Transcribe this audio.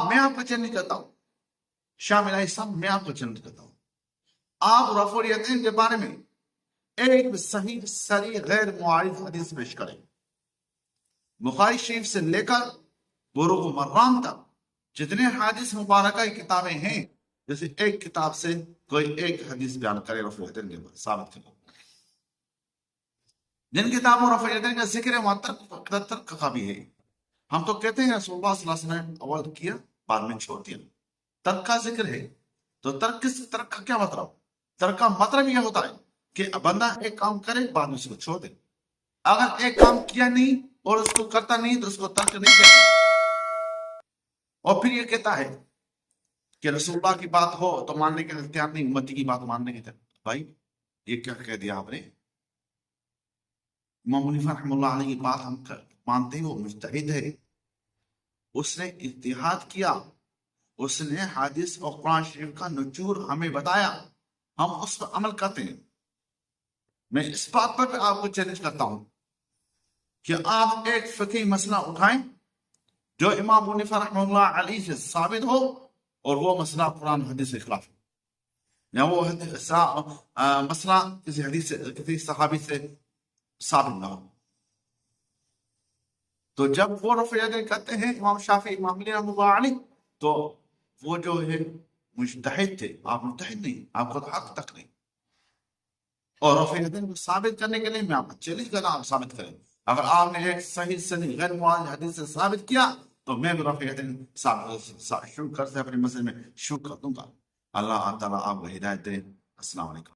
میں آپ کو چیلنج کرتا ہوں، شامل صاحب میں آپ کو چیلنج کرتا ہوں، آپ رفع الیدین کے بارے میں ایک صحیح صریح غیر معارض حدیث پیش کریں، بخاری شریف سے لے کر بلوغ المرام تک جتنے حدیث مبارکہ کی کتابیں ہیں، جیسے ایک کتاب سے کوئی ایک حدیث بیان کرے رفع الیدین کے بارے ثابت کرے۔ جن کتابوں رفع الیدین کا ذکر ہے وہاں تک ترک کا بھی ہے۔ ہم تو کہتے ہیں رسول اللہ صلی اللہ علیہ وسلم اول کیا بعد میں چھوڑ دیا، ترک کا ذکر ہے تو ترک کا کیا مطلب؟ ترک کا مطلب یہ ہوتا ہے کہ بندہ ایک کام کرے بعد میں اس کو چھوڑ دے، اگر ایک کام کیا نہیں اور اس کو کرتا نہیں تو اس کو ترک نہیں کہتے۔ اور پھر یہ کہتا ہے کہ رسول اللہ کی بات ہو تو ماننے کے لیے تیار نہیں، امتی کی بات ماننے کے تیار۔ بھائی یہ کیا کہہ دیا آپ نے؟ امام حنیفہ رحمہ اللہ علیہ کی بات ہم مانتے ہیں، وہ مجتہد ہے، اس نے اجتہاد کیا، اس نے حدیث اور قرآن شریف کا نچوڑ ہمیں بتایا، ہم اس پر عمل کرتے ہیں۔ میں اس بات پر آپ کو چیلنج کرتا ہوں کہ آپ ایک فقہی مسئلہ اٹھائیں جو امام حنیفہ رحمہ اللہ علیہ سے ثابت ہو اور وہ مسئلہ قرآن حدیث کے خلاف ہو، یا وہ مسئلہ کسی حدیث سے کسی صحابی سے ثابت نہ ہو۔ تو جب وہ رفع الیدین کرتے ہیں امام شافعی امام مالک رحمہ اللہ علیہ، تو وہ جو ہے مجتہد تھے، آپ مجتہد نہیں، آپ کو حق تک نہیں۔ اور رفع الیدین کو ثابت کرنے کے لیے میں آپ کو چیلنج کر رہا ہوں، آپ ثابت کریں۔ اگر آپ نے ایک صحیح صحیح غیر معارض حدیث سے ثابت کیا تو میں بھی رفع الیدین شروع کر سے اپنے مسئلے میں شروع کر دوں گا۔ اللہ تعالیٰ آپ کو ہدایت دے۔ السلام علیکم۔